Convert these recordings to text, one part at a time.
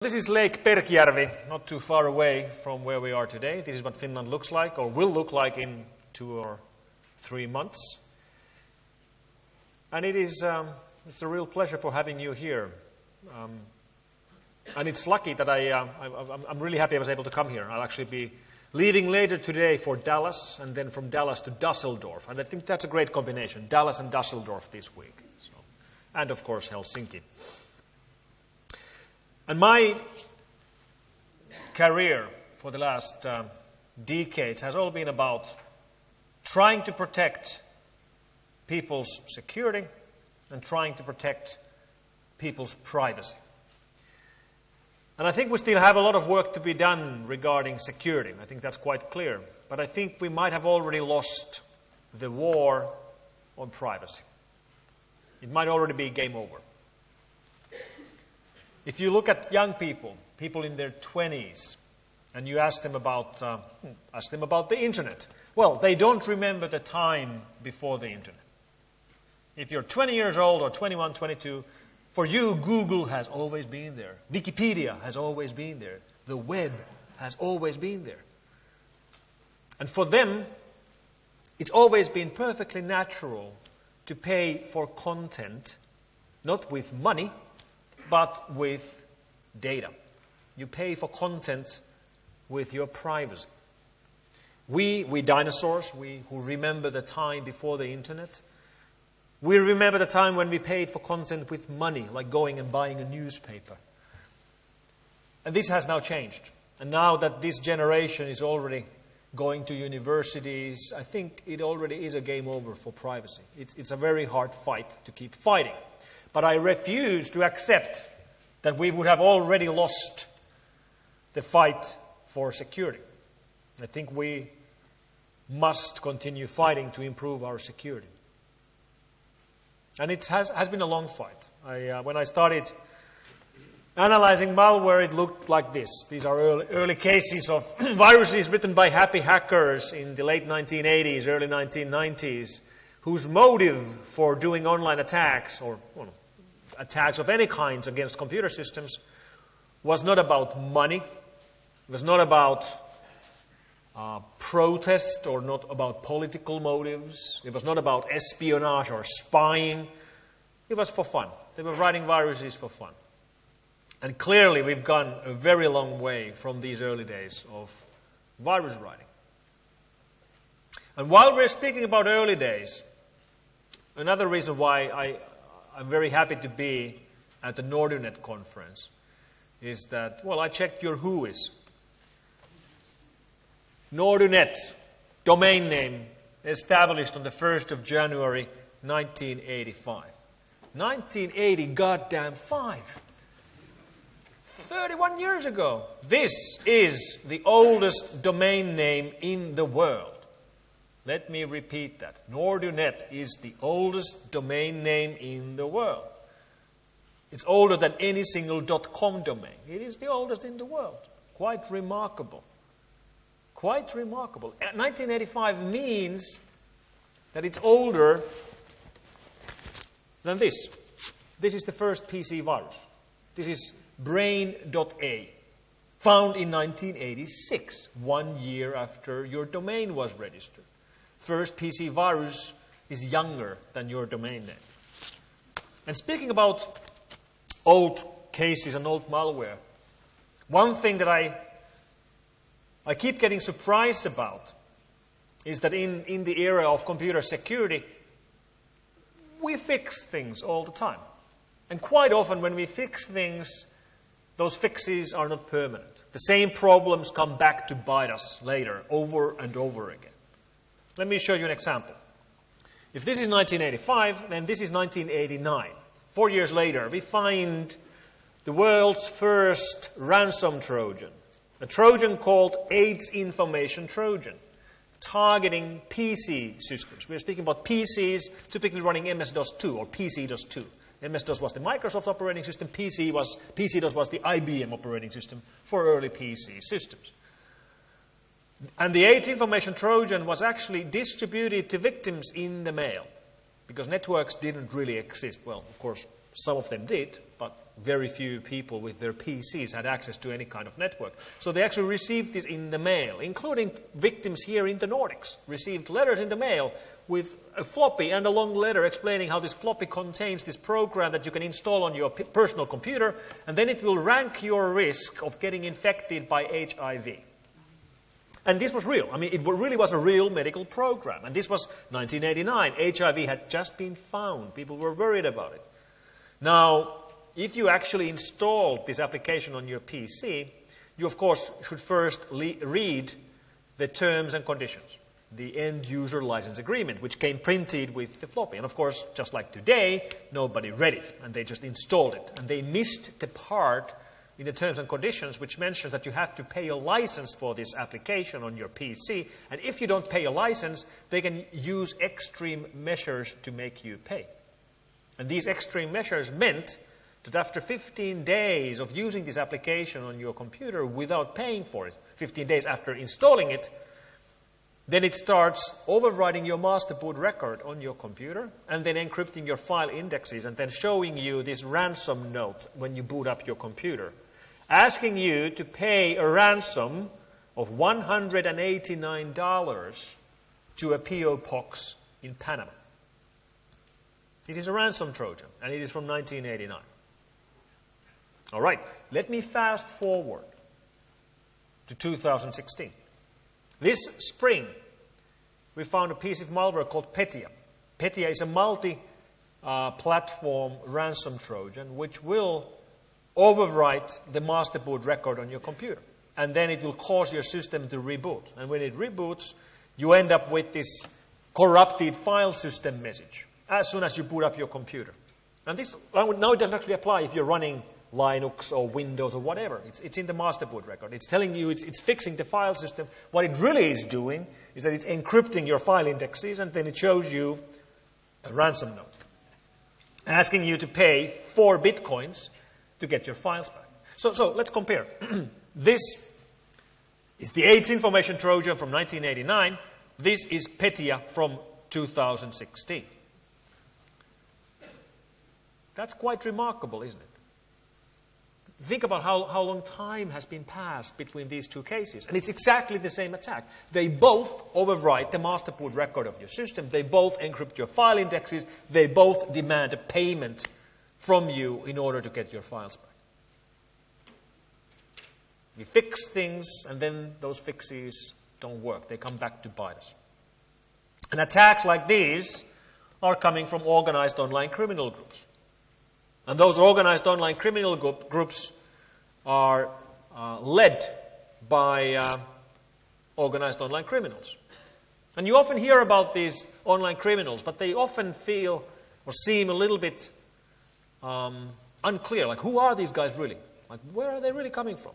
This is Lake Perkijärvi, not too far away from where we are today. This is what Finland looks like, or will look like in 2 or 3 months. And it's a real pleasure for having you here. And it's lucky that I'm really happy I was able to come here. I'll actually be leaving later today for Dallas, and then from Dallas to Düsseldorf. And I think that's a great combination, Dallas and Düsseldorf this week. And of course, Helsinki. And my career for the last decades has all been about trying to protect people's security and trying to protect people's privacy. And I think we still have a lot of work to be done regarding security. I think that's quite clear. But I think we might have already lost the war on privacy. It might already be game over. If you look at young people, people in their 20s, and you ask them about the internet, well, they don't remember the time before the internet. If you're 20 years old or 21, 22, for you, Google has always been there. Wikipedia has always been there. The web has always been there. And for them, it's always been perfectly natural to pay for content, not with money, but with data. You pay for content with your privacy. We dinosaurs, we who remember the time before the internet, we remember the time when we paid for content with money, like going and buying a newspaper. And this has now changed. And now that this generation is already going to universities, I think it already is a game over for privacy. It's a very hard fight to keep fighting. But I refuse to accept that we would have already lost the fight for security. I think we must continue fighting to improve our security. And it has been a long fight. When I started analyzing malware, it looked like this. These are early cases of viruses written by happy hackers in the late 1980s, early 1990s, whose motive for doing online attacks or attacks of any kinds against computer systems was not about money, it was not about protest or not about political motives, it was not about espionage or spying, it was for fun. They were writing viruses for fun. And clearly we've gone a very long way from these early days of virus writing. And while we're speaking about early days, another reason why I'm very happy to be at the NORDUnet conference is that, well, I checked your WHOIS. NORDUnet, domain name, established on the 1st of January 1985. 1980 goddamn 5. 31 years ago. This is the oldest domain name in the world. Let me repeat that. NORDUnet is the oldest domain name in the world. It's older than any single .com domain. It is the oldest in the world. Quite remarkable. Quite remarkable. 1985 means that it's older than this. This is the first PC virus. This is brain.a, found in 1986, 1 year after your domain was registered. First PC virus is younger than your domain name. And speaking about old cases and old malware, one thing that I keep getting surprised about is that in the era of computer security, we fix things all the time. And quite often when we fix things, those fixes are not permanent. The same problems come back to bite us later, over and over again. Let me show you an example. If this is 1985, then this is 1989. 4 years later, we find the world's first ransom Trojan. A Trojan called AIDS Information Trojan, targeting PC systems. We're speaking about PCs typically running MS-DOS 2 or PC-DOS 2. MS-DOS was the Microsoft operating system, PC-DOS was the IBM operating system for early PC systems. And the AIDS Information Trojan was actually distributed to victims in the mail, because networks didn't really exist. Well, of course, some of them did, but Very few people with their PCs had access to any kind of network. So they actually received this in the mail, including victims here in the Nordics, received letters in the mail with a floppy and a long letter explaining how this floppy contains this program that you can install on your personal computer, and then it will rank your risk of getting infected by HIV. And this was real. I mean, it really was a real medical program. And this was 1989. HIV had just been found. People were worried about it. Now, if you actually installed this application on your PC, you, of course, should first read the terms and conditions, the end-user license agreement, which came printed with the floppy. And, of course, just like today, nobody read it, and they just installed it. And they missed the part in the terms and conditions which mentions that you have to pay a license for this application on your PC. And if you don't pay a license, they can use extreme measures to make you pay. And these extreme measures meant that after 15 days of using this application on your computer without paying for it, 15 days after installing it, then it starts overriding your master boot record on your computer and then encrypting your file indexes and then showing you this ransom note when you boot up your computer, asking you to pay a ransom of $189 to a P.O. box in Panama. It is a ransom Trojan, and it is from 1989. All right, let me fast forward to 2016. This spring, we found a piece of malware called Petya. Petya is a multi-platform ransom Trojan which will overwrite the master boot record on your computer. And then it will cause your system to reboot. And when it reboots, you end up with this corrupted file system message as soon as you boot up your computer. And this now it doesn't actually apply if you're running Linux or Windows or whatever. It's in the master boot record. It's telling you it's fixing the file system. What it really is doing is that it's encrypting your file indexes, and then it shows you a ransom note asking you to pay 4 bitcoins to get your files back. So let's compare. This is the AIDS information Trojan from 1989. This is Petya from 2016. That's quite remarkable, isn't it? Think about how long time has been passed between these two cases. And it's exactly the same attack. They both overwrite the master boot record of your system. They both encrypt your file indexes. They both demand a payment from you in order to get your files back. We fix things, and then those fixes don't work. They come back to bite us. And attacks like these are coming from organized online criminal groups. And those organized online criminal groups are led by organized online criminals. And you often hear about these online criminals, but they often feel or seem a little bit unclear. Like, who are these guys really? Like, where are they really coming from?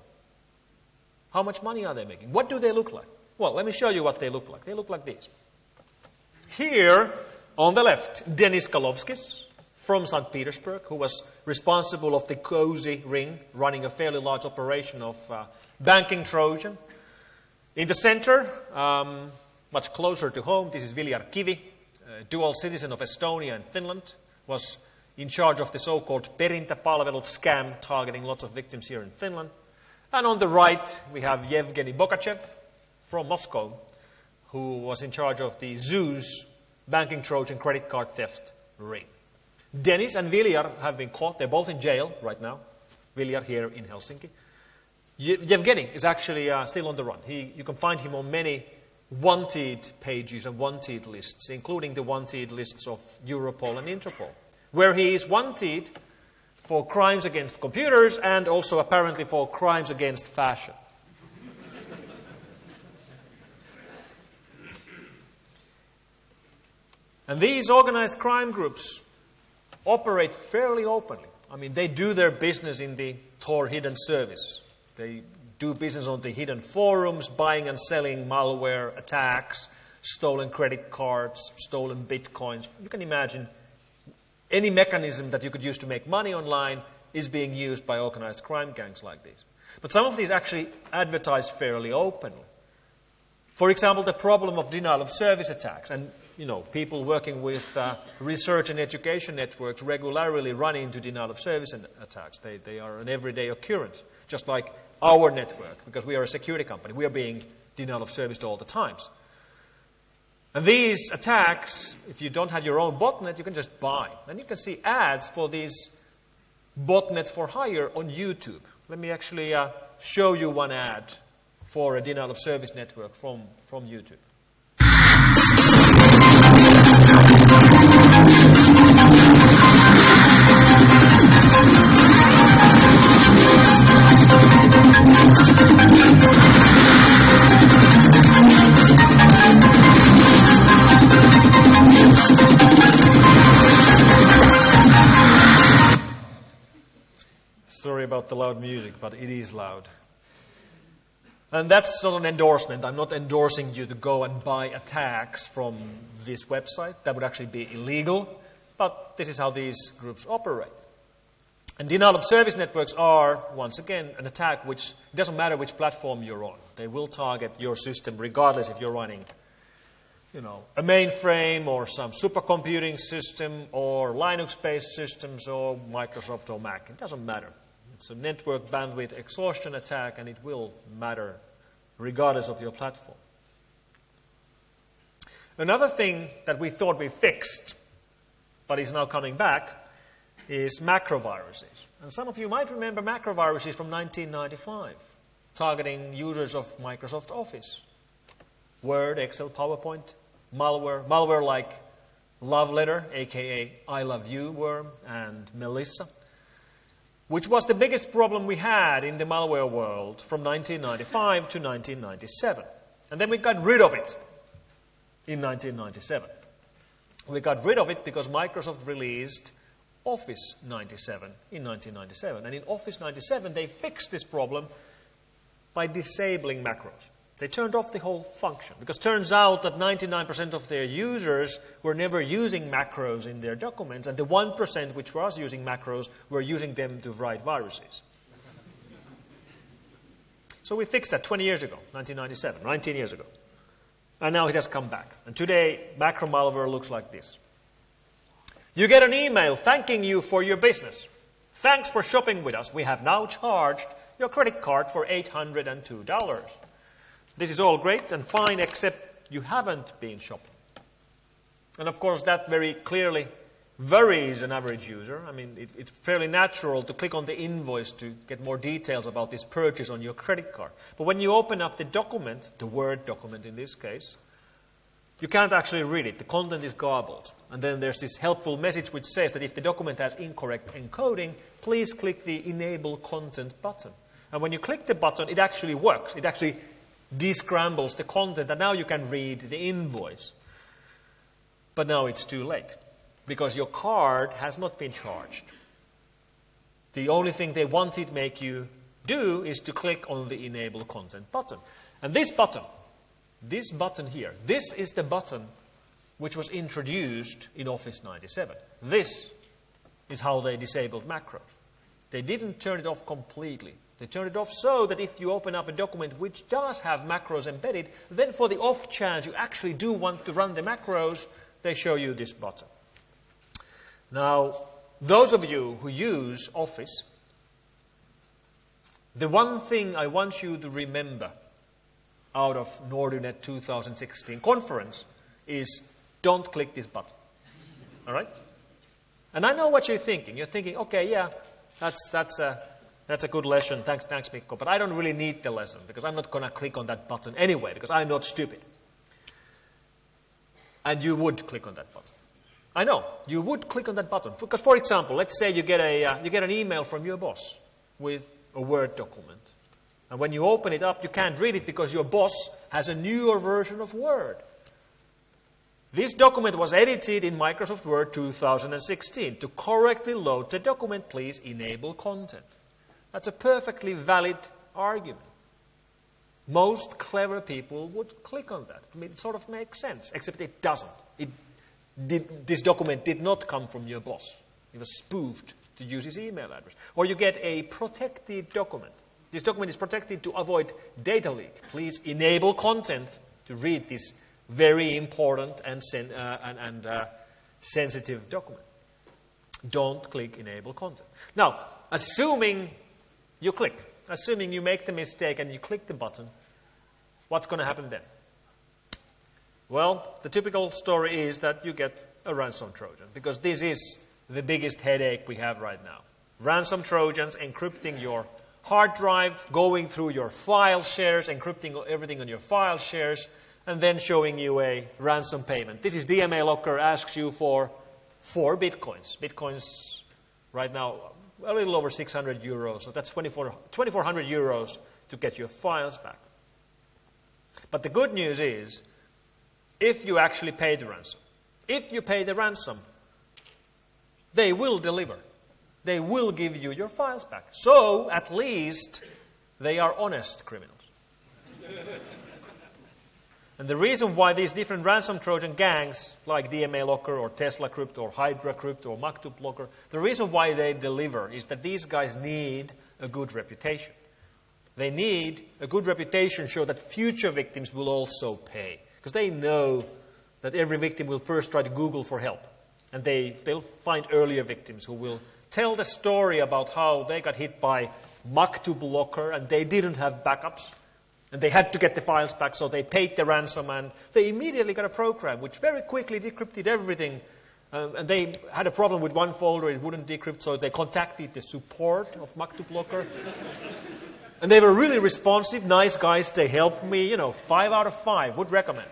How much money are they making? What do they look like? Well, let me show you what they look like. They look like this. Here, on the left, Denis Kalovskis from St. Petersburg, who was responsible of the Cozy Ring, running a fairly large operation of banking Trojan. In the center, much closer to home, this is Viljar Kivi, a dual citizen of Estonia and Finland, was in charge of the so-called Perintäpalvelut scam, targeting lots of victims here in Finland. And on the right, we have Yevgeny Bokachev from Moscow, who was in charge of the Zeus banking Trojan credit card theft ring. Denis and Viljar have been caught. They're both in jail right now. Viljar here in Helsinki. Yevgeny is actually still on the run. You can find him on many wanted pages and wanted lists, including the wanted lists of Europol and Interpol, where he is wanted for crimes against computers and also apparently for crimes against fashion. And these organized crime groups operate fairly openly. I mean, they do their business in the Tor hidden service. They do business on the hidden forums, buying and selling malware, attacks, stolen credit cards, stolen bitcoins. You can imagine any mechanism that you could use to make money online is being used by organized crime gangs like these. But some of these actually advertise fairly openly. For example, the problem of denial of service attacks. And people working with research and education networks regularly run into denial of service attacks. They are an everyday occurrence, just like our network, because we are a security company. We are being denial of service all the times. And these attacks, if you don't have your own botnet, you can just buy. And you can see ads for these botnets for hire on YouTube. Let me actually show you one ad for a denial of service network from YouTube. Sorry about the loud music, but it is loud. And that's not an endorsement. I'm not endorsing you to go and buy attacks from this website. That would actually be illegal. But this is how these groups operate. And denial of service networks are, once again, an attack which it doesn't matter which platform you're on. They will target your system regardless if you're running, a mainframe or some supercomputing system or Linux-based systems or Microsoft or Mac. It doesn't matter. It's a network bandwidth exhaustion attack, and it will matter regardless of your platform. Another thing that we thought we fixed, but is now coming back, is macroviruses. And some of you might remember macroviruses from 1995, targeting users of Microsoft Office. Word, Excel, PowerPoint, malware like Love Letter, aka I Love You worm, and Melissa, which was the biggest problem we had in the malware world from 1995 to 1997. And then we got rid of it in 1997. We got rid of it because Microsoft released Office 97 in 1997. And in Office 97, they fixed this problem by disabling macros. They turned off the whole function, because it turns out that 99% of their users were never using macros in their documents, and the 1% which was using macros were using them to write viruses. So we fixed that 20 years ago, 1997, 19 years ago. And now it has come back. And today, macro malware looks like this. You get an email thanking you for your business. Thanks for shopping with us. We have now charged your credit card for $802. This is all great and fine, except you haven't been shopping. And of course, that very clearly varies an average user. I mean, it's fairly natural to click on the invoice to get more details about this purchase on your credit card. But when you open up the document, the Word document in this case, you can't actually read it. The content is garbled. And then there's this helpful message which says that if the document has incorrect encoding, please click the Enable Content button. And when you click the button, it actually works. It actually descrambles the content, and now you can read the invoice. But now it's too late, because your card has not been charged. The only thing they wanted to make you do is to click on the Enable Content button. And this button here, this is the button which was introduced in Office 97. This is how they disabled macros. They didn't turn it off completely. They turned it off so that if you open up a document which does have macros embedded, then for the off chance you actually do want to run the macros, they show you this button. Now, those of you who use Office, the one thing I want you to remember out of NORDUnet 2016 conference is don't click this button. All right? And I know what you're thinking. You're thinking, okay, yeah, that's a good lesson. Thanks, Mikko. But I don't really need the lesson, because I'm not going to click on that button anyway, because I'm not stupid. And you would click on that button. I know, you would click on that button. Because, for example, let's say you get an email from your boss with a Word document. And when you open it up, you can't read it because your boss has a newer version of Word. This document was edited in Microsoft Word 2016. To correctly load the document, please enable content. That's a perfectly valid argument. Most clever people would click on that. I mean, it sort of makes sense, except it doesn't. This document did not come from your boss. It was spoofed to use his email address. Or you get a protected document. This document is protected to avoid data leak. Please enable content to read this Very important and sensitive document. Don't click enable content. Now, assuming you click, assuming you make the mistake and you click the button, what's going to happen then? Well, the typical story is that you get a ransom Trojan, because this is the biggest headache we have right now. Ransom Trojans encrypting your hard drive, going through your file shares, encrypting everything on your file shares, and then showing you a ransom payment. This is DMA Locker asks you for 4 bitcoins. Bitcoins right now a little over 600 euros, so that's 2,400 euros to get your files back. But the good news is, if you actually pay the ransom, if you pay the ransom, they will deliver. They will give you your files back. So, at least, they are honest criminals. And the reason why these different ransom Trojan gangs, like DMA Locker or Tesla Crypt or Hydra Crypt or Maktub Locker, the reason why they deliver is that these guys need a good reputation. They need a good reputation so that future victims will also pay. Because they know that every victim will first try to Google for help. And they'll find earlier victims who will tell the story about how they got hit by Maktub Locker and they didn't have backups. And they had to get the files back, so they paid the ransom, and they immediately got a program which very quickly decrypted everything. And they had a problem with one folder, it wouldn't decrypt, so they contacted the support of Maktub Locker. And they were really responsive, nice guys, they helped me, 5 out of 5, would recommend.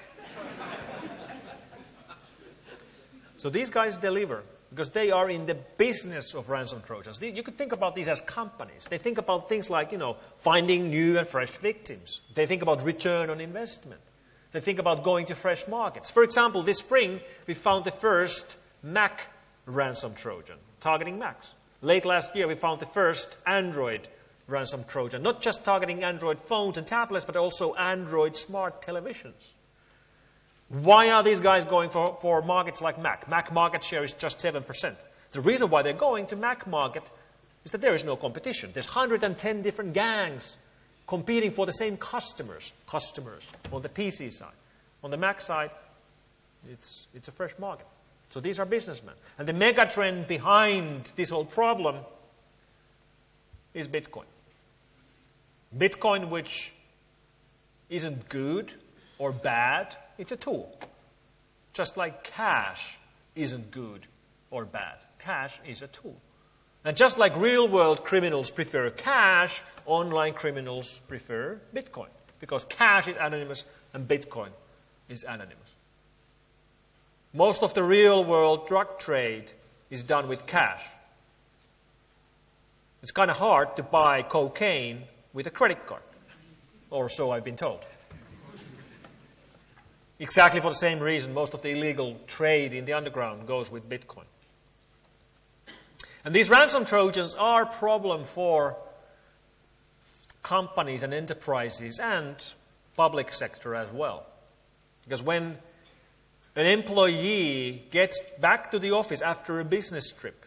So these guys deliver, because they are in the business of ransom Trojans. You could think about these as companies. They think about things like, finding new and fresh victims. They think about return on investment. They think about going to fresh markets. For example, this spring, we found the first Mac ransom Trojan, targeting Macs. Late last year, we found the first Android ransom Trojan, not just targeting Android phones and tablets, but also Android smart televisions. Why are these guys going for markets like Mac? Mac market share is just 7%. The reason why they're going to Mac market is that there is no competition. There's 110 different gangs competing for the same customers on the PC side. On the Mac side, it's a fresh market. So these are businessmen. And the mega trend behind this whole problem is Bitcoin. Bitcoin, which isn't good or bad, it's a tool. Just like cash isn't good or bad. Cash is a tool. And just like real-world criminals prefer cash, online criminals prefer Bitcoin. Because cash is anonymous and Bitcoin is anonymous. Most of the real-world drug trade is done with cash. It's kind of hard to buy cocaine with a credit card. Or so I've been told. Exactly for the same reason, most of the illegal trade in the underground goes with Bitcoin. And these ransom Trojans are a problem for companies and enterprises and public sector as well. Because when an employee gets back to the office after a business trip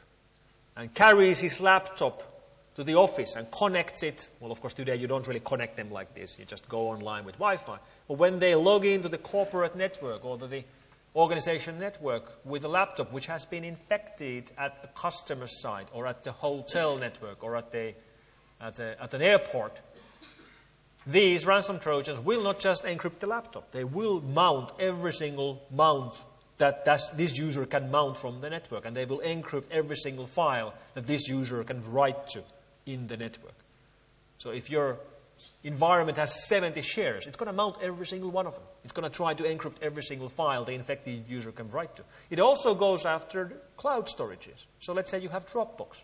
and carries his laptop to the office and connects it, well, of course, today you don't really connect them like this. You just go online with Wi-Fi. But when they log into the corporate network or the organization network with a laptop which has been infected at a customer site or at the hotel network or at an airport, these ransom Trojans will not just encrypt the laptop. They will mount every single mount that this user can mount from the network. And they will encrypt every single file that this user can write to in the network. So if your environment has 70 shares, it's going to mount every single one of them. It's going to try to encrypt every single file the infected user can write to. It also goes after cloud storages. So let's say you have Dropbox.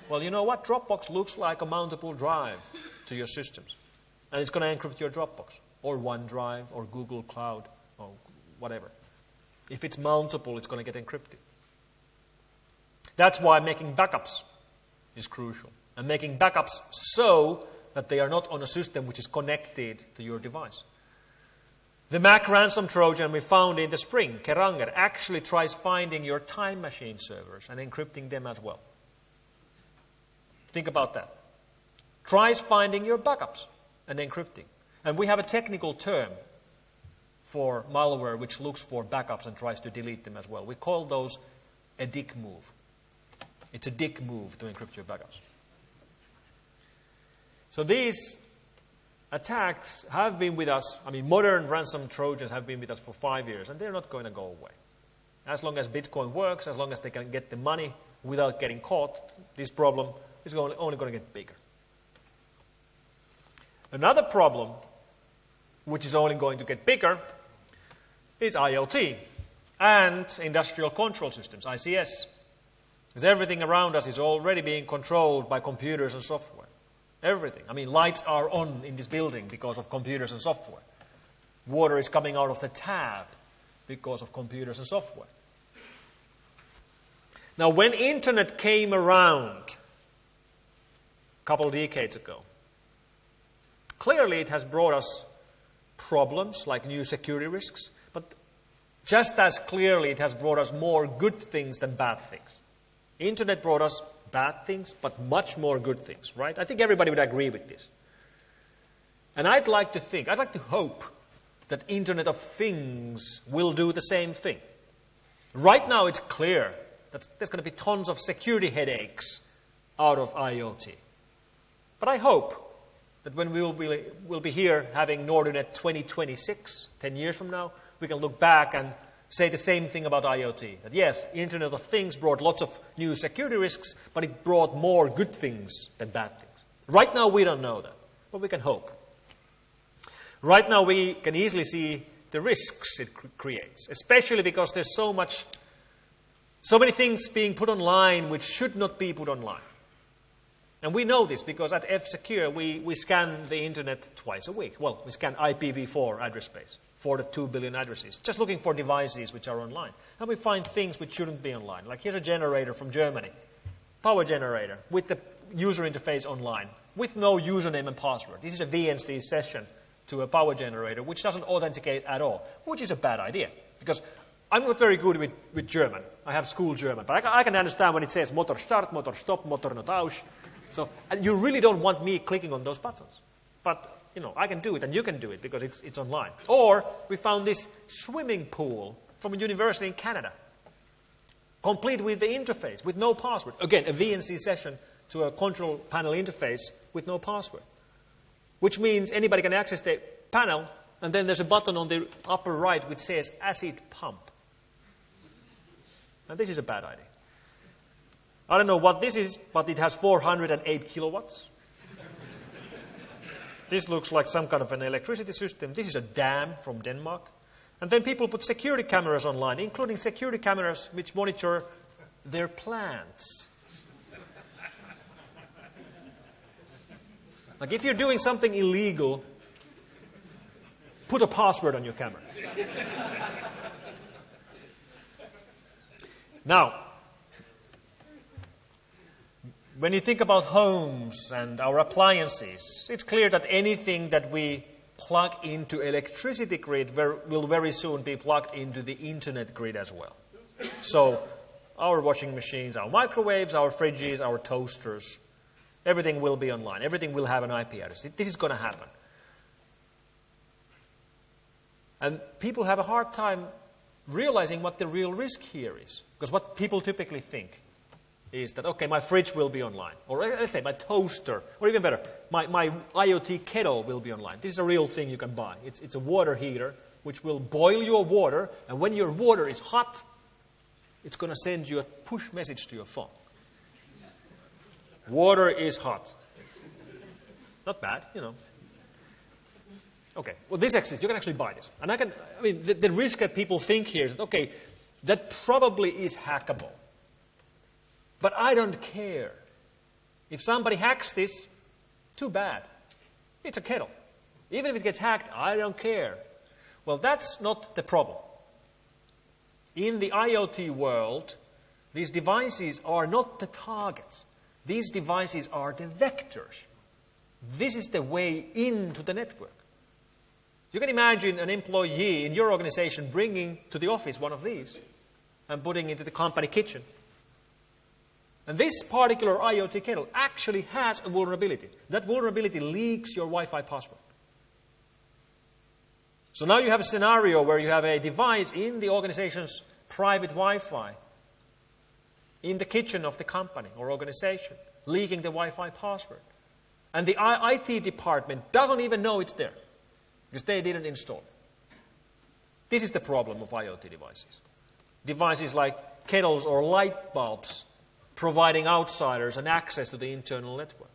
Well, you know what? Dropbox looks like a mountable drive to your systems. And it's going to encrypt your Dropbox or OneDrive or Google Cloud or whatever. If it's mountable, it's going to get encrypted. That's why making backups is crucial. And making backups so that they are not on a system which is connected to your device. The Mac ransom Trojan we found in the spring, Keranger, actually tries finding your time machine servers and encrypting them as well. Think about that. Tries finding your backups and encrypting. And we have a technical term for malware which looks for backups and tries to delete them as well. We call those a dick move. It's a dick move to encrypt your backups. So these attacks have been with us. I mean, modern ransom Trojans have been with us for 5 years, and they're not going to go away. As long as Bitcoin works, as long as they can get the money without getting caught, this problem is only going to get bigger. Another problem, which is only going to get bigger, is IoT and industrial control systems, ICS. Because everything around us is already being controlled by computers and software. Everything. I mean, lights are on in this building because of computers and software. Water is coming out of the tap because of computers and software. Now, when Internet came around a couple of decades ago, clearly it has brought us problems like new security risks, but just as clearly it has brought us more good things than bad things. Internet brought us bad things, but much more good things, right? I think everybody would agree with this. And I'd like to hope that Internet of Things will do the same thing. Right now it's clear that there's going to be tons of security headaches out of IoT. But I hope that when we'll be here having NORDUnet 2026, 10 years from now, we can look back and say the same thing about IoT. That yes, Internet of Things brought lots of new security risks, but it brought more good things than bad things. Right now we don't know that, but we can hope. Right now we can easily see the risks it creates, especially because there's so many things being put online which should not be put online. And we know this because at F-Secure we scan the Internet twice a week. Well, we scan IPv4 address space for the 2 billion addresses, just looking for devices which are online. And we find things which shouldn't be online. Like here's a generator from Germany, power generator, with the user interface online, with no username and password. This is a VNC session to a power generator which doesn't authenticate at all, which is a bad idea. Because I'm not very good with German. I have school German, but I can understand when it says Motor start, Motor stop, Motor not aus. So, and you really don't want me clicking on those buttons. But, I can do it, and you can do it, because it's online. Or, we found this swimming pool from a university in Canada, complete with the interface, with no password. Again, a VNC session to a control panel interface with no password. Which means anybody can access the panel, and then there's a button on the upper right which says acid pump. And this is a bad idea. I don't know what this is, but it has 408 kilowatts. This looks like some kind of an electricity system. This is a dam from Denmark. And then people put security cameras online, including security cameras which monitor their plants. Like if you're doing something illegal, put a password on your camera. Now, when you think about homes and our appliances, it's clear that anything that we plug into electricity grid will very soon be plugged into the internet grid as well. So our washing machines, our microwaves, our fridges, our toasters, everything will be online. Everything will have an IP address. This is going to happen. And people have a hard time realizing what the real risk here is. Because what people typically think is that, okay, my fridge will be online. Or let's say my toaster, or even better, my IoT kettle will be online. This is a real thing you can buy. It's a water heater which will boil your water, and when your water is hot, it's going to send you a push message to your phone. Water is hot. Not bad, Okay, well, this exists. You can actually buy this. And the risk that people think here is that, okay, that probably is hackable. But I don't care. If somebody hacks this, too bad. It's a kettle. Even if it gets hacked, I don't care. Well, that's not the problem. In the IoT world, these devices are not the targets. These devices are the vectors. This is the way into the network. You can imagine an employee in your organization bringing to the office one of these and putting it into the company kitchen. And this particular IoT kettle actually has a vulnerability. That vulnerability leaks your Wi-Fi password. So now you have a scenario where you have a device in the organization's private Wi-Fi, in the kitchen of the company or organization, leaking the Wi-Fi password. And the IT department doesn't even know it's there because they didn't install it. This is the problem of IoT devices. Devices like kettles or light bulbs providing outsiders an access to the internal network.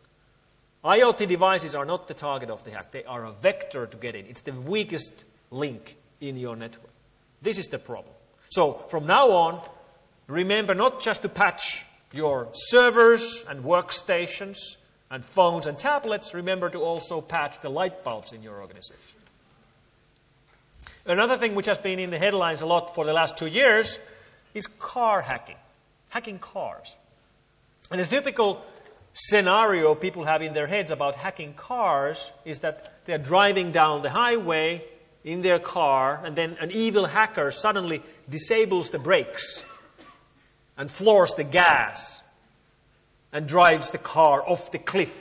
IoT devices are not the target of the hack. They are a vector to get in. It's the weakest link in your network. This is the problem. So from now on, remember not just to patch your servers and workstations and phones and tablets. Remember to also patch the light bulbs in your organization. Another thing which has been in the headlines a lot for the last 2 years is car hacking. Hacking cars. And the typical scenario people have in their heads about hacking cars is that they're driving down the highway in their car and then an evil hacker suddenly disables the brakes and floors the gas and drives the car off the cliff,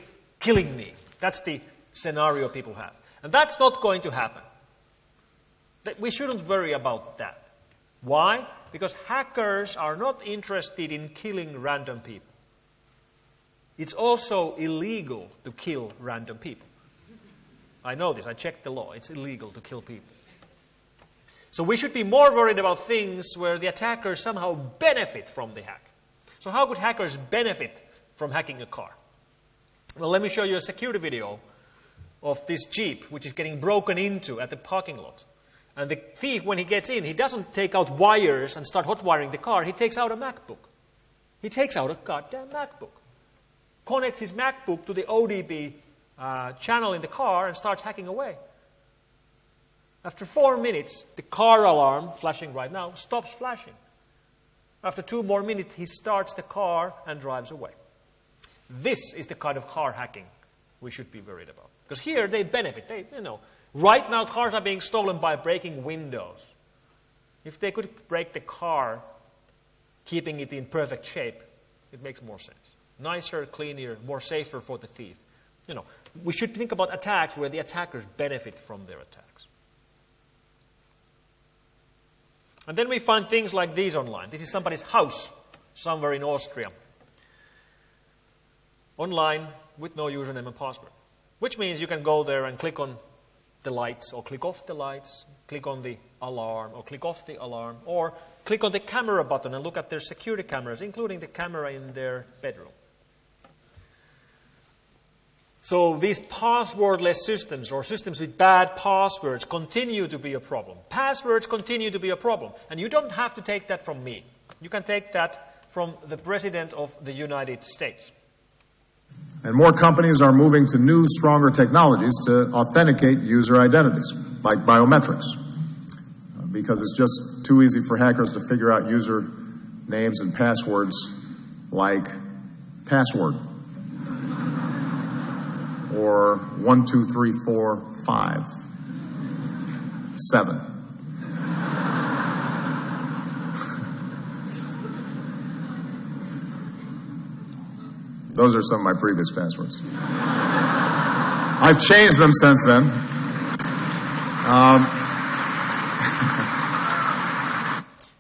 killing me. That's the scenario people have. And that's not going to happen. We shouldn't worry about that. Why? Because hackers are not interested in killing random people. It's also illegal to kill random people. I know this. I checked the law. It's illegal to kill people. So we should be more worried about things where the attackers somehow benefit from the hack. So how could hackers benefit from hacking a car? Well, let me show you a security video of this Jeep, which is getting broken into at the parking lot. And the thief, when he gets in, he doesn't take out wires and start hot wiring the car. He takes out a MacBook. He takes out a goddamn MacBook. Connects his MacBook to the ODB channel in the car and starts hacking away. After 4 minutes, the car alarm, flashing right now, stops flashing. After 2 more minutes, he starts the car and drives away. This is the kind of car hacking we should be worried about. Because here they benefit. Right now cars are being stolen by breaking windows. If they could break the car, keeping it in perfect shape, it makes more sense. Nicer, cleaner, more safer for the thief. We should think about attacks where the attackers benefit from their attacks. And then we find things like these online. This is somebody's house somewhere in Austria. Online with no username and password. Which means you can go there and click on the lights or click off the lights, click on the alarm or click off the alarm, or click on the camera button and look at their security cameras, including the camera in their bedroom. So these passwordless systems or systems with bad passwords continue to be a problem. Passwords continue to be a problem. And you don't have to take that from me. You can take that from the President of the United States. And more companies are moving to new, stronger technologies to authenticate user identities, like biometrics, because it's just too easy for hackers to figure out user names and passwords like password or 1, 2, 3, 4, 5, 7. Those are some of my previous passwords. I've changed them since then.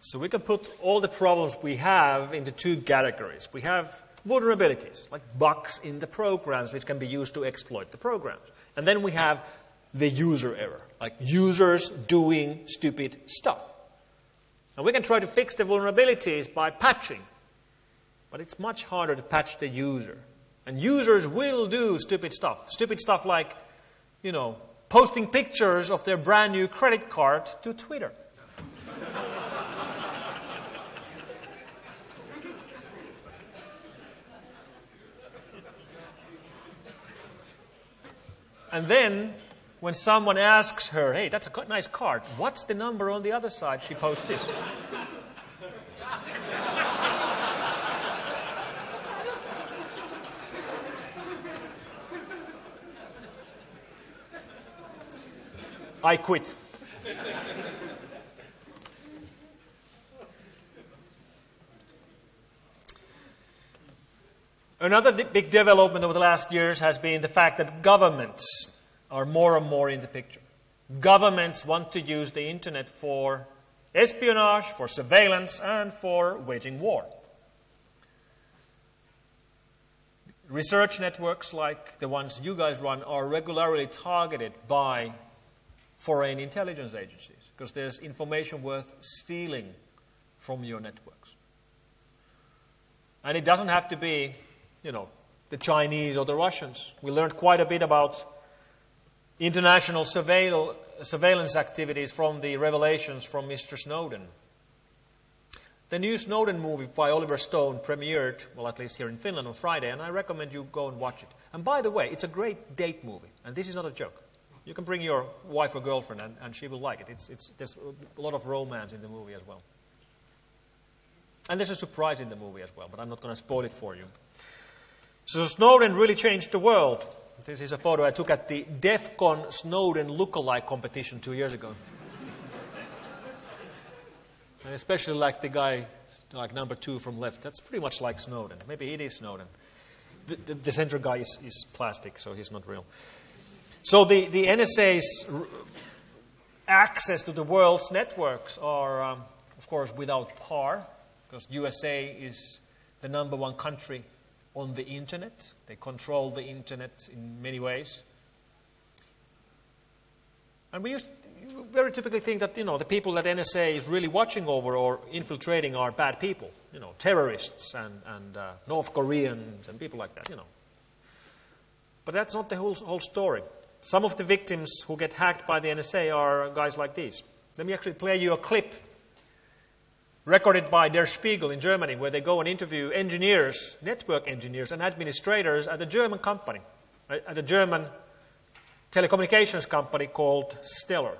So we can put all the problems we have into 2 categories. We have vulnerabilities, like bugs in the programs which can be used to exploit the programs. And then we have the user error, like users doing stupid stuff. And we can try to fix the vulnerabilities by patching. But it's much harder to patch the user. And users will do stupid stuff. Stupid stuff like, posting pictures of their brand new credit card to Twitter. And then, when someone asks her, hey, that's a nice card, what's the number on the other side? She posts this. I quit. Another big development over the last years has been the fact that governments are more and more in the picture. Governments want to use the internet for espionage, for surveillance, and for waging war. Research networks like the ones you guys run are regularly targeted by foreign intelligence agencies because there's information worth stealing from your networks. And it doesn't have to be, the Chinese or the Russians. We learned quite a bit about international surveillance activities from the revelations from Mr. Snowden. The new Snowden movie by Oliver Stone premiered, well, at least here in Finland on Friday, and I recommend you go and watch it. And by the way, it's a great date movie, and this is not a joke. You can bring your wife or girlfriend, and she will like it. There's a lot of romance in the movie as well. And there's a surprise in the movie as well, but I'm not going to spoil it for you. So Snowden really changed the world. This is a photo I took at the DEF CON Snowden lookalike competition 2 years ago. I especially like the guy, like number 2 from left. That's pretty much like Snowden. Maybe it is Snowden. The center guy is plastic, so he's not real. So the NSA's access to the world's networks are, of course, without par, because USA is the number 1 country on the internet. They control the internet in many ways. And we very typically think that, the people that NSA is really watching over or infiltrating are bad people, terrorists and North Koreans and people like that, But that's not the whole story. Some of the victims who get hacked by the NSA are guys like these. Let me actually play you a clip recorded by Der Spiegel in Germany, where they go and interview engineers, network engineers and administrators at a German company, at a German telecommunications company called Stellar.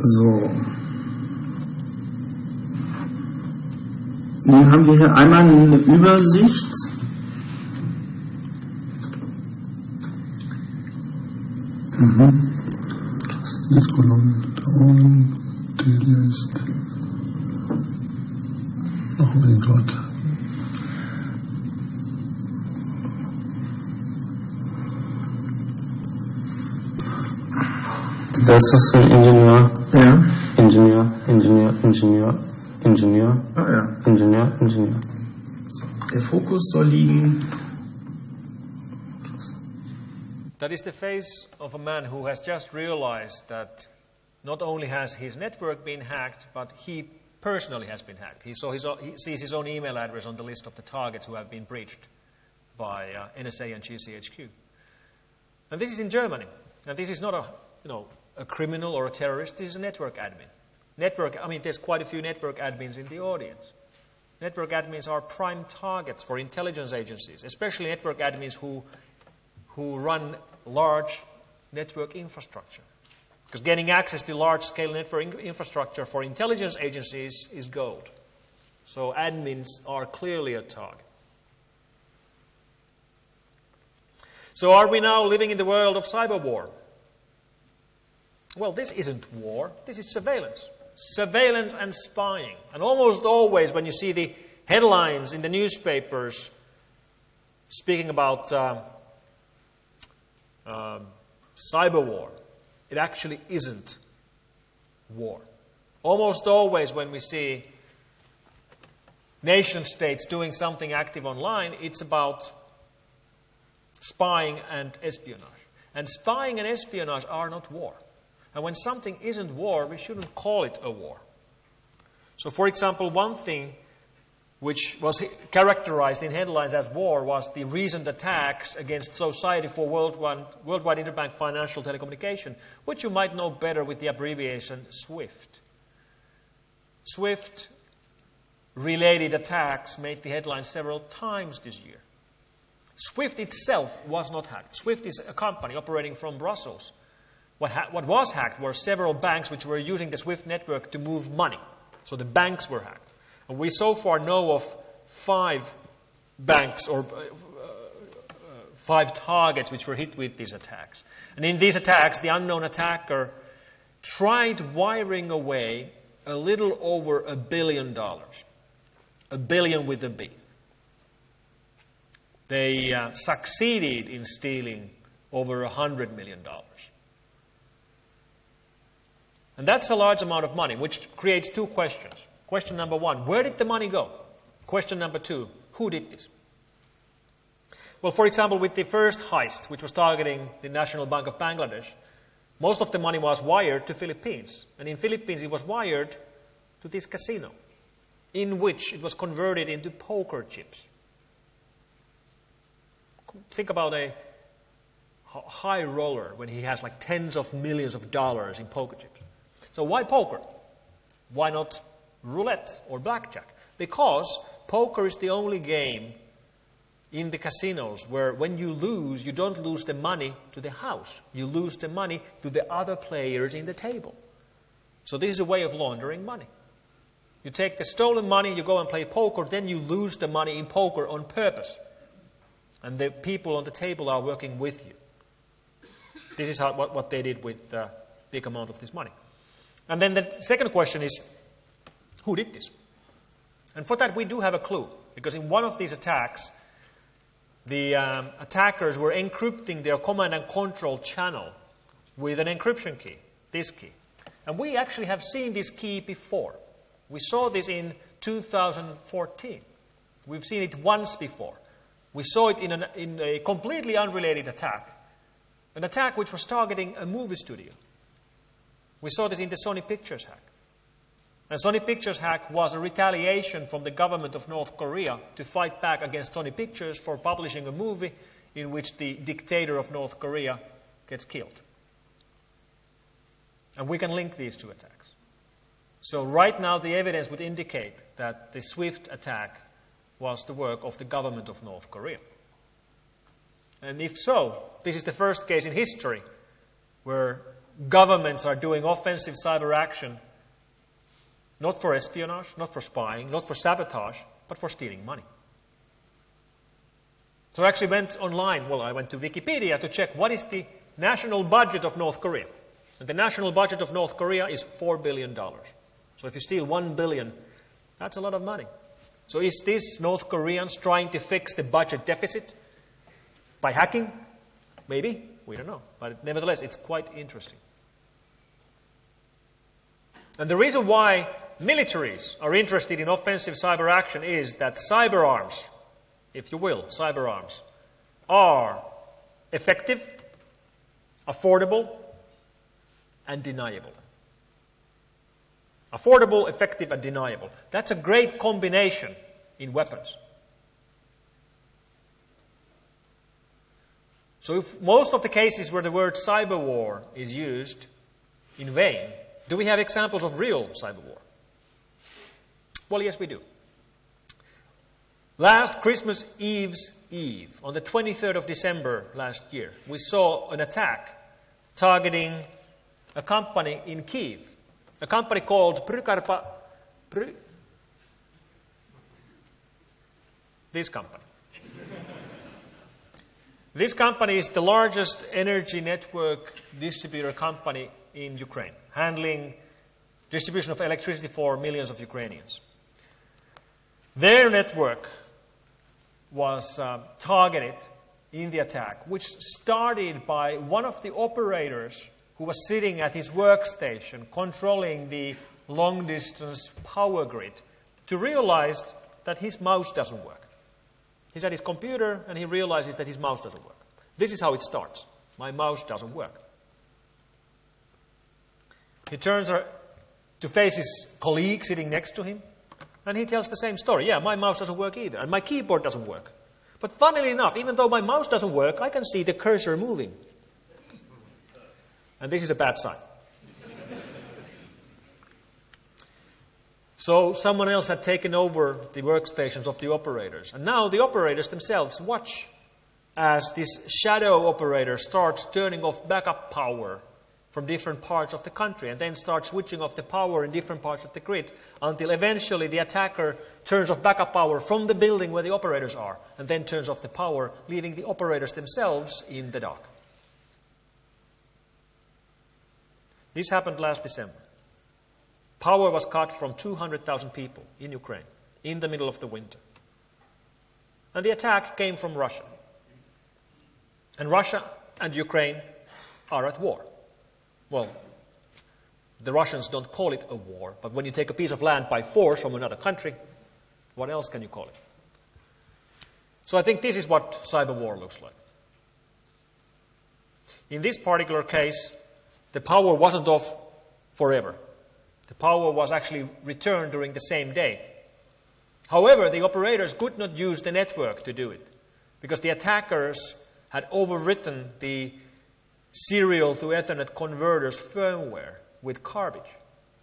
So. Nun haben wir hier einmal eine Übersicht. Liedkolonnen da oben, der ist noch ein Gott. Das ist ein Ingenieur. Ja. Ingenieur. Ah ja. Ingenieur. So, der Fokus soll liegen. That is the face of a man who has just realized that not only has his network been hacked, but he personally has been hacked. He sees his own email address on the list of the targets who have been breached by NSA and GCHQ. And this is in Germany. And this is not a criminal or a terrorist. This is a network admin. There's quite a few network admins in the audience. Network admins are prime targets for intelligence agencies, especially network admins who run large network infrastructure. Because getting access to large-scale network infrastructure for intelligence agencies is gold. So admins are clearly a target. So are we now living in the world of cyber war? Well, this isn't war. This is surveillance. Surveillance and spying. And almost always when you see the headlines in the newspapers speaking about cyber war, it actually isn't war. Almost always when we see nation states doing something active online, it's about spying and espionage. And spying and espionage are not war. And when something isn't war, we shouldn't call it a war. So, for example, one thing which was characterized in headlines as war was the recent attacks against Society for Worldwide Interbank Financial Telecommunication, which you might know better with the abbreviation SWIFT. SWIFT-related attacks made the headlines several times this year. SWIFT itself was not hacked. SWIFT is a company operating from Brussels. What was hacked were several banks which were using the SWIFT network to move money. So the banks were hacked. And we so far know of 5 banks or 5 targets which were hit with these attacks. And in these attacks, the unknown attacker tried wiring away a little over $1 billion. $1 billion with a B. they succeeded in stealing over $100 million. And that's a large amount of money, which creates two questions. Question number one, where did the money go? Question number two, who did this? Well, for example, with the first heist, which was targeting the National Bank of Bangladesh, most of the money was wired to Philippines. And in Philippines, it was wired to this casino, in which it was converted into poker chips. Think about a high roller when he has like tens of millions of dollars in poker chips. So why poker? Why not roulette or blackjack? Because poker is the only game in the casinos where when you lose, you don't lose the money to the house. You lose the money to the other players in the table. So this is a way of laundering money. You take the stolen money, you go and play poker, then you lose the money in poker on purpose. And the people on the table are working with you. This is what they did with the big amount of this money. And then the second question is, who did this? And for that we do have a clue. Because in one of these attacks, the attackers were encrypting their command and control channel with an encryption key, this key. And we actually have seen this key before. We saw this in 2014. We've seen it once before. We saw it in a completely unrelated attack, an attack which was targeting a movie studio. We saw this in the Sony Pictures hack. And Sony Pictures hack was a retaliation from the government of North Korea to fight back against Sony Pictures for publishing a movie in which the dictator of North Korea gets killed. And we can link these two attacks. So right now the evidence would indicate that the SWIFT attack was the work of the government of North Korea. And if so, this is the first case in history where governments are doing offensive cyber action not for espionage, not for spying, not for sabotage, but for stealing money. So I actually went online, I went to Wikipedia to check what is the national budget of North Korea. And the national budget of North Korea is $4 billion. So if you steal $1 billion, that's a lot of money. So is this North Koreans trying to fix the budget deficit by hacking? Maybe. We don't know. But nevertheless, it's quite interesting. And the reason why militaries are interested in offensive cyber action is that cyber arms, if you will, cyber arms, are effective, affordable, and deniable. Affordable, effective, and deniable. That's a great combination in weapons. So if most of the cases where the word cyber war is used in vain, do we have examples of real cyber war? Well, yes, we do. Last Christmas Eve's Eve, on the 23rd of December last year, we saw an attack targeting a company in Kyiv, a company called this company. This company is the largest energy network distributor company in Ukraine, handling distribution of electricity for millions of Ukrainians. Their network was targeted in the attack, which started by one of the operators who was sitting at his workstation controlling the long-distance power grid to realize that his mouse doesn't work. He's at his computer and he realizes that his mouse doesn't work. This is how it starts. My mouse doesn't work. He turns to face his colleague sitting next to him and he tells the same story. Yeah, my mouse doesn't work either and my keyboard doesn't work. But funnily enough, even though my mouse doesn't work, I can see the cursor moving. And this is a bad sign. So someone else had taken over the workstations of the operators. And now the operators themselves watch as this shadow operator starts turning off backup power from different parts of the country and then starts switching off the power in different parts of the grid until eventually the attacker turns off backup power from the building where the operators are and then turns off the power, leaving the operators themselves in the dark. This happened last December. Power was cut from 200,000 people in Ukraine in the middle of the winter. And the attack came from Russia. And Russia and Ukraine are at war. Well, the Russians don't call it a war, but when you take a piece of land by force from another country, what else can you call it? So I think this is what cyber war looks like. In this particular case, the power wasn't off forever. The power was actually returned during the same day. However, the operators could not use the network to do it because the attackers had overwritten the serial to Ethernet converters firmware with garbage,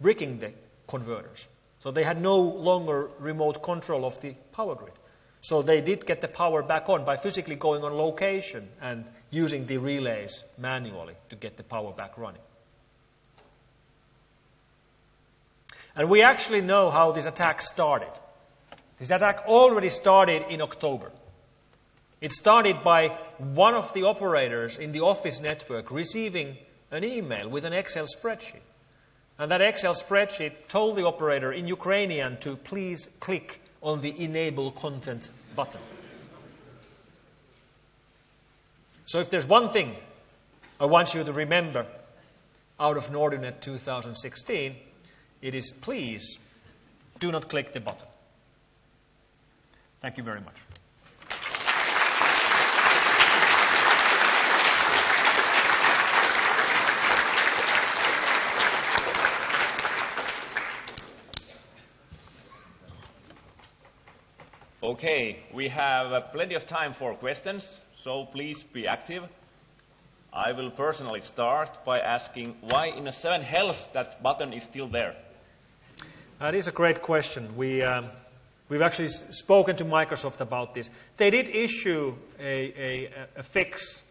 bricking the converters. So they had no longer remote control of the power grid. So they did get the power back on by physically going on location and using the relays manually to get the power back running. And we actually know how this attack started. This attack already started in October. It started by one of the operators in the office network receiving an email with an Excel spreadsheet. And that Excel spreadsheet told the operator in Ukrainian to please click on the Enable Content button. So if there's one thing I want you to remember out of NORDUnet 2016, it is please do not click the button. Thank you very much. Okay, we have plenty of time for questions, so please be active. I will personally start by asking why in the seven hells that button is still there. That is a great question. We've actually spoken to Microsoft about this. They did issue a fix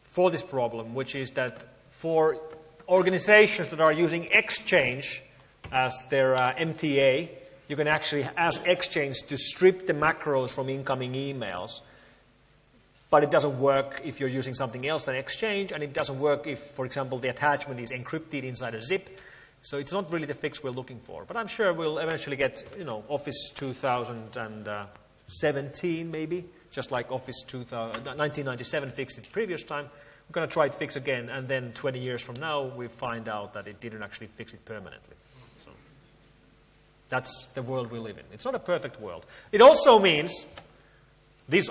for this problem, which is that for organizations that are using Exchange as their MTA, you can actually ask Exchange to strip the macros from incoming emails. But it doesn't work if you're using something else than Exchange, and it doesn't work if, for example, the attachment is encrypted inside a zip. So it's not really the fix we're looking for. But I'm sure we'll eventually get, Office 2017 maybe, just like Office 1997 fixed it previous time. We're going to try it fix again, and then 20 years from now, we find out that it didn't actually fix it permanently. So that's the world we live in. It's not a perfect world. It also means,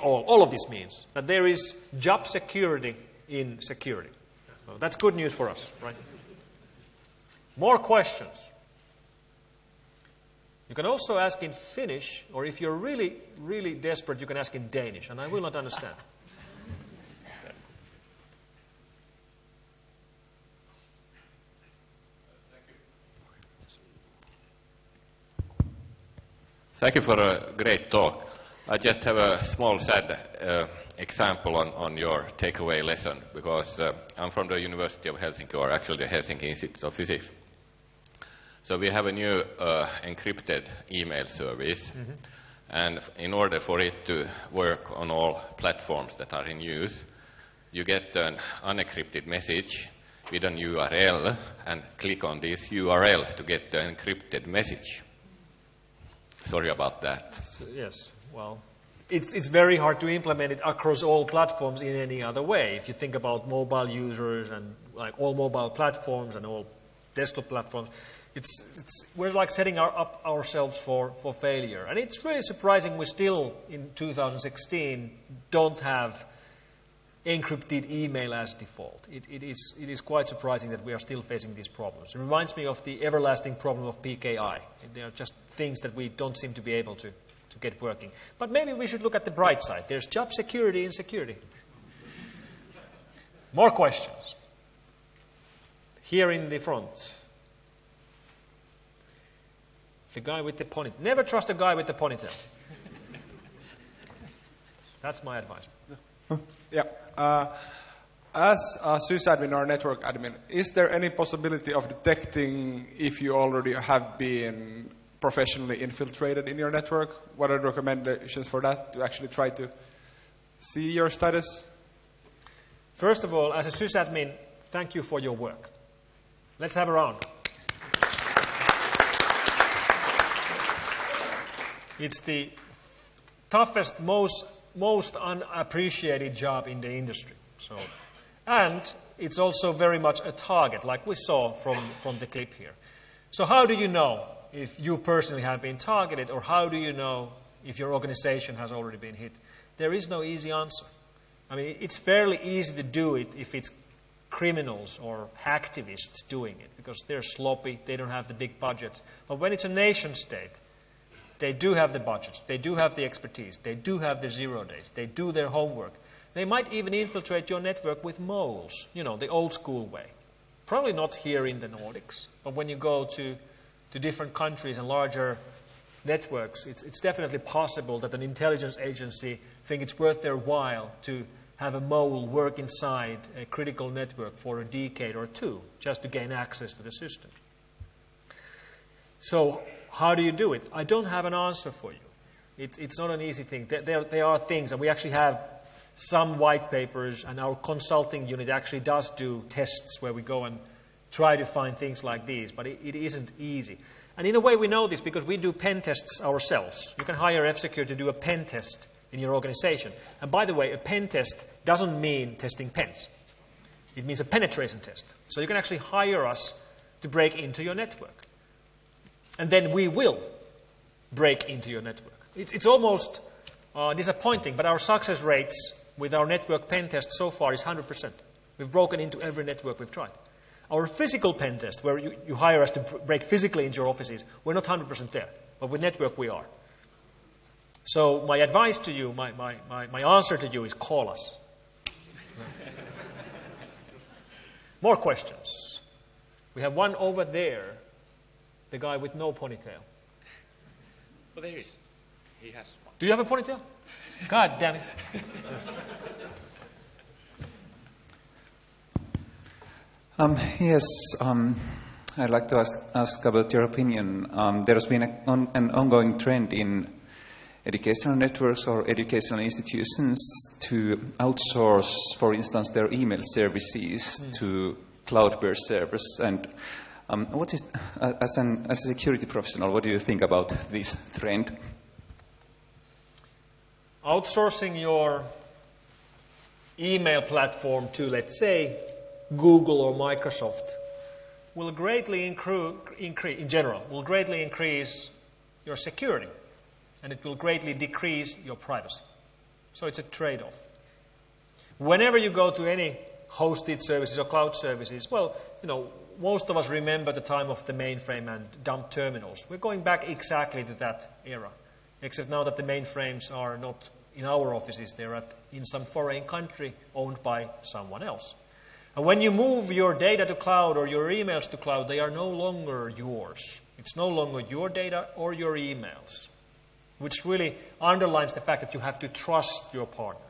all of this means, that there is job security in security. So that's good news for us, right? More questions. You can also ask in Finnish, or if you're really, really desperate, you can ask in Danish, and I will not understand. Thank you for a great talk. I just have a small sad example on your takeaway lesson, because I'm from the University of Helsinki, or actually the Helsinki Institute of Physics. So we have a new encrypted email service, and in order for it to work on all platforms that are in use, you get an unencrypted message with an URL, and click on this URL to get the encrypted message. Sorry about that. Yes, well, it's very hard to implement it across all platforms in any other way. If you think about mobile users and like all mobile platforms and all desktop platforms, we're like setting up ourselves for failure. And it's really surprising we still, in 2016, don't have encrypted email as default. It is quite surprising that we are still facing these problems. It reminds me of the everlasting problem of PKI. There are just things that we don't seem to be able to get working. But maybe we should look at the bright side. There's job security in security. More questions. Here in the front. The guy with the ponytail. Never trust a guy with the ponytail. That's my advice. Yeah. As a sysadmin or network admin, is there any possibility of detecting if you already have been professionally infiltrated in your network? What are the recommendations for that, to actually try to see your status? First of all, as a sysadmin, thank you for your work. Let's have a round. It's the toughest, most unappreciated job in the industry. So, and it's also very much a target, like we saw from the clip here. So how do you know if you personally have been targeted, or how do you know if your organization has already been hit? There is no easy answer. I mean, it's fairly easy to do it if it's criminals or hacktivists doing it, because they're sloppy, they don't have the big budgets. But when it's a nation state, they do have the budgets, they do have the expertise, they do have the 0 days, they do their homework. They might even infiltrate your network with moles, the old school way. Probably not here in the Nordics, but when you go to different countries and larger networks, it's definitely possible that an intelligence agency think it's worth their while to have a mole work inside a critical network for a decade or two just to gain access to the system. So how do you do it? I don't have an answer for you. It's not an easy thing. There are things, and we actually have some white papers, and our consulting unit actually does do tests where we go and try to find things like these, but it isn't easy. And in a way we know this because we do pen tests ourselves. You can hire F-Secure to do a pen test in your organization. And by the way, a pen test doesn't mean testing pens. It means a penetration test. So you can actually hire us to break into your network. And then we will break into your network. It's almost disappointing, but our success rates with our network pen test so far is 100%. We've broken into every network we've tried. Our physical pen test, where you hire us to break physically into your offices, we're not 100% there. But with network, we are. So my advice to you, my answer to you is call us. More questions. We have one over there, the guy with no ponytail. Well, there is. He has one. Do you have a ponytail? God damn it. Yes, I'd like to ask about your opinion. There has been an ongoing trend in educational networks or educational institutions to outsource, for instance, their email services to cloud-based servers. And what is, as a security professional, what do you think about this trend? Outsourcing your email platform to, let's say, Google or Microsoft will greatly increase, in general, will greatly increase your security, and it will greatly decrease your privacy. So it's a trade-off. Whenever you go to any hosted services or cloud services, well, most of us remember the time of the mainframe and dumb terminals. We're going back exactly to that era, except now that the mainframes are not in our offices, they're in some foreign country owned by someone else. And when you move your data to cloud or your emails to cloud, they are no longer yours. It's no longer your data or your emails, which really underlines the fact that you have to trust your partner.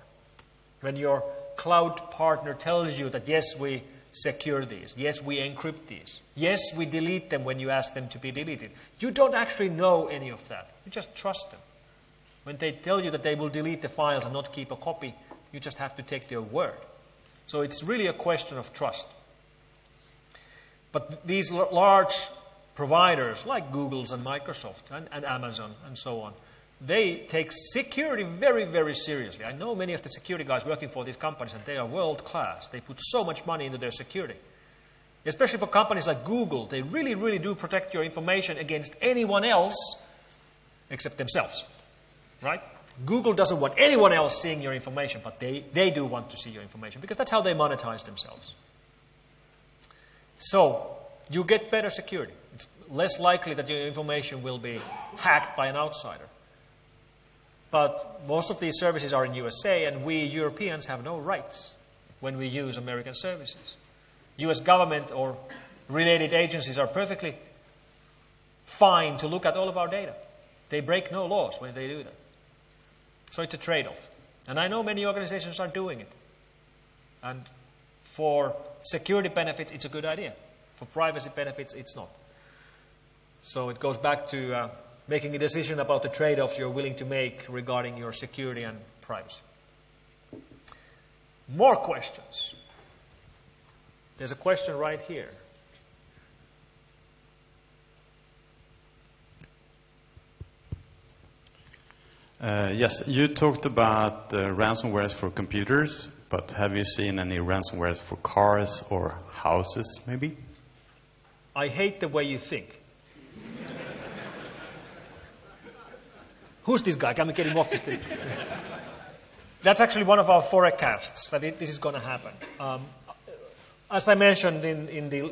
When your cloud partner tells you that, yes, we secure these, yes, we encrypt these, yes, we delete them when you ask them to be deleted, you don't actually know any of that. You just trust them. When they tell you that they will delete the files and not keep a copy, you just have to take their word. So it's really a question of trust. But these large providers like Google's and Microsoft and Amazon and so on, they take security very, very seriously. I know many of the security guys working for these companies, and they are world class. They put so much money into their security. Especially for companies like Google, they really, really do protect your information against anyone else except themselves. Right? Google doesn't want anyone else seeing your information, but they do want to see your information because that's how they monetize themselves. So you get better security. It's less likely that your information will be hacked by an outsider. But most of these services are in USA, and we Europeans have no rights when we use American services. US government or related agencies are perfectly fine to look at all of our data. They break no laws when they do that. So it's a trade-off. And I know many organizations are doing it. And for security benefits, it's a good idea. For privacy benefits, it's not. So it goes back to making a decision about the trade-offs you're willing to make regarding your security and privacy. More questions. There's a question right here. Yes, you talked about ransomwares for computers, but have you seen any ransomwares for cars or houses, maybe? I hate the way you think. Who's this guy? Can we get him off the street? That's actually one of our forecasts, that this is going to happen. As I mentioned in the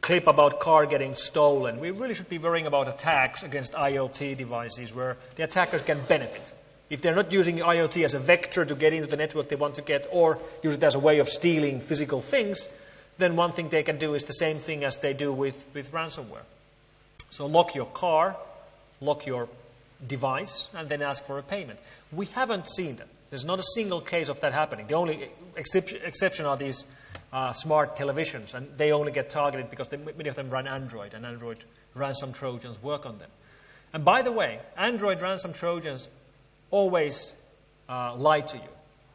clip about car getting stolen, we really should be worrying about attacks against IoT devices where the attackers can benefit. If they're not using IoT as a vector to get into the network they want to get, or use it as a way of stealing physical things, then one thing they can do is the same thing as they do with ransomware. So lock your car, lock your device, and then ask for a payment. We haven't seen that. There's not a single case of that happening. The only exception are these smart televisions, and they only get targeted because many of them run Android, and Android ransom Trojans work on them. And by the way, Android ransom Trojans always lie to you.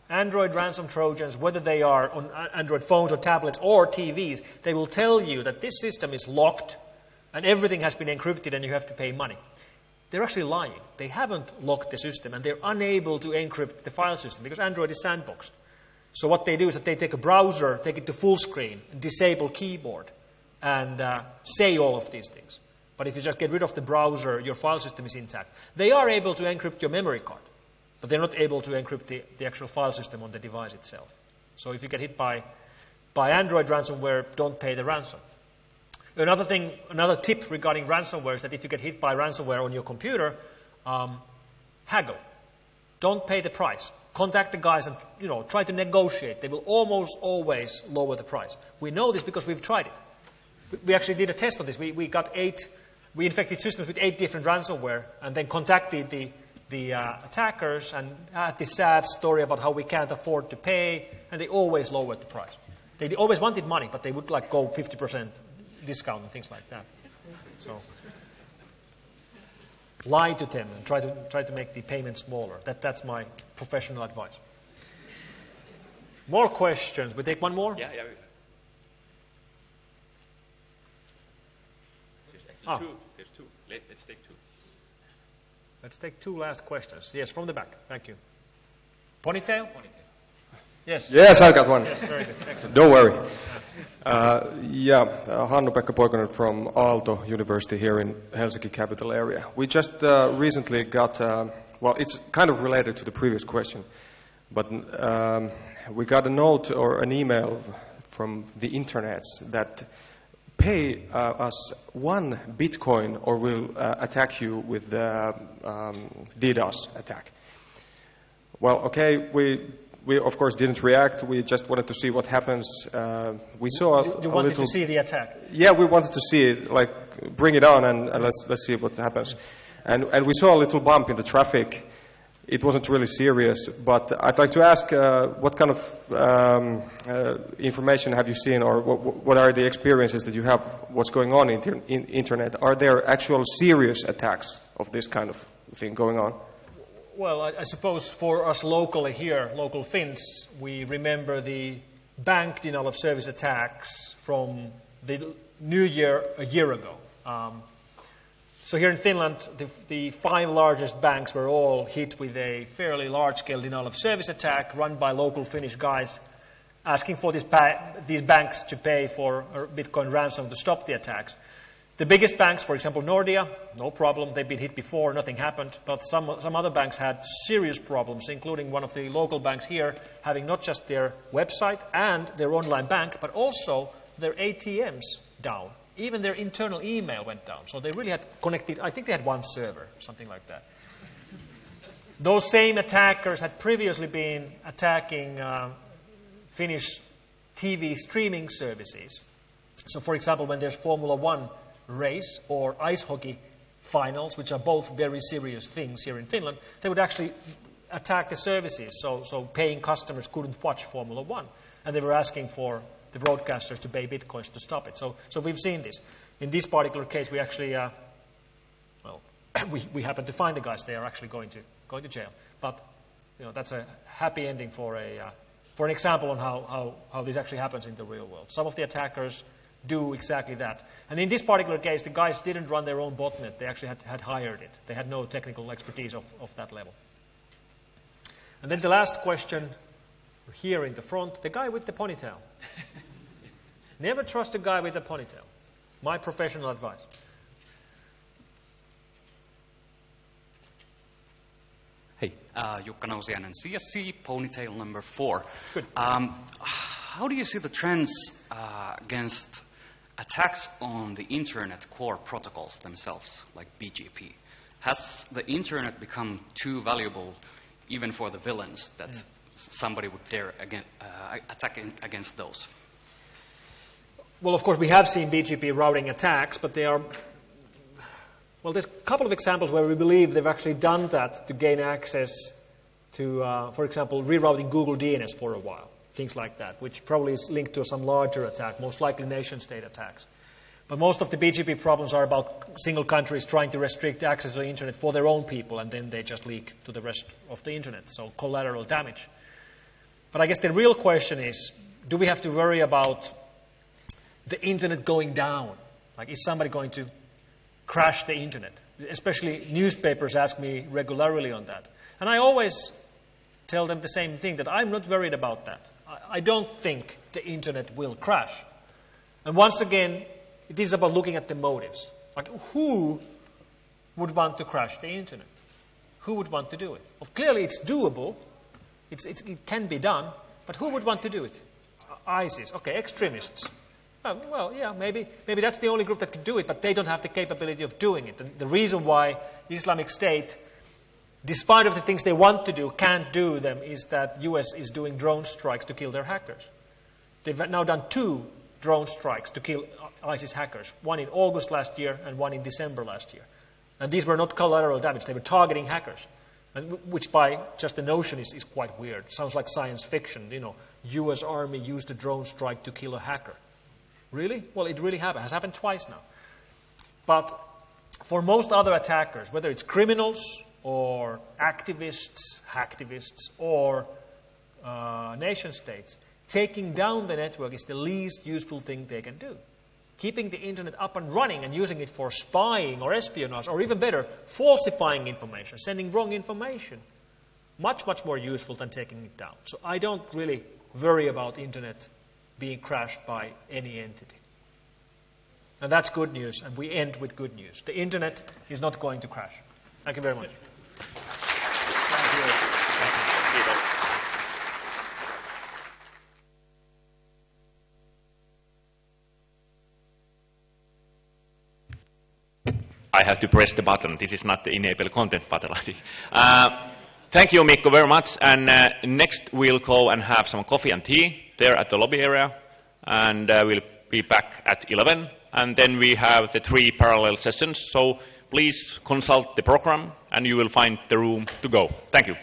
Android ransom Trojans, whether they are on Android phones or tablets or TVs, they will tell you that this system is locked and everything has been encrypted and you have to pay money. They're actually lying. They haven't locked the system and they're unable to encrypt the file system because Android is sandboxed. So what they do is that they take a browser, take it to full screen, disable keyboard, and say all of these things. But if you just get rid of the browser, your file system is intact. They are able to encrypt your memory card, but they're not able to encrypt the actual file system on the device itself. So if you get hit by Android ransomware, don't pay the ransom. Another tip regarding ransomware is that if you get hit by ransomware on your computer, haggle. Don't pay the price. Contact the guys and try to negotiate. They will almost always lower the price. We know this because we've tried it. We actually did a test on this. We infected systems with 8 different ransomware and then contacted the attackers and had this sad story about how we can't afford to pay, and they always lowered the price. They always wanted money, but they would go 50% discount and things like that. So lie to them and try to make the payment smaller. That's my professional advice. More questions. We take one more? Yeah. There's two. Let's take two. Let's take 2 last questions. Yes, from the back. Thank you. Ponytail? Yes. Yes, I got one. Yes, very good. Excellent. Don't worry. Hannu-Pekka Poikonen from Aalto University here in Helsinki capital area. We just recently got, it's kind of related to the previous question, but we got a note or an email from the internets that pay us 1 Bitcoin or we'll attack you with the DDoS attack. Well, okay, we of course didn't react. We just wanted to see what happens. We saw you wanted to see the attack. Yeah, we wanted to see it, bring it on, and let's see what happens. And we saw a little bump in the traffic. It wasn't really serious, but I'd like to ask what kind of information have you seen, or what are the experiences that you have? What's going on in internet? Are there actual serious attacks of this kind of thing going on? Well, I suppose for us locally here, local Finns, we remember the bank denial of service attacks from the New Year a year ago. So here in Finland, the 5 largest banks were all hit with a fairly large-scale denial of service attack run by local Finnish guys asking for these banks to pay for a Bitcoin ransom to stop the attacks. The biggest banks, for example, Nordea, no problem. They've been hit before, nothing happened. But some other banks had serious problems, including one of the local banks here having not just their website and their online bank, but also their ATMs down. Even their internal email went down. So they really had connected, I think they had 1 server, something like that. Those same attackers had previously been attacking Finnish TV streaming services. So for example, when there's Formula 1 race or ice hockey finals, which are both very serious things here in Finland, they would actually attack the services. So paying customers couldn't watch Formula 1. And they were asking for the broadcasters to pay bitcoins to stop it. So we've seen this. In this particular case, we actually, we happened to find the guys. They are actually going to jail. But that's a happy ending for an example on how this actually happens in the real world. Some of the attackers do exactly that. And in this particular case, the guys didn't run their own botnet. They actually had hired it. They had no technical expertise of that level. And then the last question here in the front, the guy with the ponytail. Never trust a guy with a ponytail. My professional advice. Hey, Jukka Nousiainen, CSC, ponytail number 4. Good. How do you see the trends against attacks on the Internet core protocols themselves, like BGP? Has the Internet become too valuable even for the villains that somebody would dare attack against those? Well, of course, we have seen BGP routing attacks, but they are... Well, there's a couple of examples where we believe they've actually done that to gain access to, for example, rerouting Google DNS for a while, things like that, which probably is linked to some larger attack, most likely nation-state attacks. But most of the BGP problems are about single countries trying to restrict access to the Internet for their own people, and then they just leak to the rest of the Internet, so collateral damage. But I guess the real question is, do we have to worry about the Internet going down? Like, is somebody going to crash the Internet? Especially newspapers ask me regularly on that. And I always tell them the same thing, that I'm not worried about that. I don't think the Internet will crash. And once again, it is about looking at the motives. Like, who would want to crash the Internet? Who would want to do it? Well, clearly it's doable. It can be done. But who would want to do it? ISIS. Okay, extremists. Well, yeah, maybe that's the only group that could do it, but they don't have the capability of doing it. And the reason why the Islamic State, despite of the things they want to do, can't do them, is that U.S. is doing drone strikes to kill their hackers. They've now done 2 drone strikes to kill ISIS hackers, one in August last year and one in December last year. And these were not collateral damage, they were targeting hackers, and which by just the notion is quite weird. Sounds like science fiction, U.S. Army used a drone strike to kill a hacker. Really? Well, it really happened. It has happened twice now. But for most other attackers, whether it's criminals or activists, hacktivists, or nation states, taking down the network is the least useful thing they can do. Keeping the Internet up and running and using it for spying or espionage, or even better, falsifying information, sending wrong information, much, much more useful than taking it down. So I don't really worry about Internet being crashed by any entity. And that's good news, and we end with good news. The Internet is not going to crash. Thank you very much. I have to press the button. This is not the enable content button. Thank you, Mikko, very much. And next we'll go and have some coffee and tea there at the lobby area. And we'll be back at 11. And then we have the 3 parallel sessions. So please consult the program and you will find the room to go. Thank you.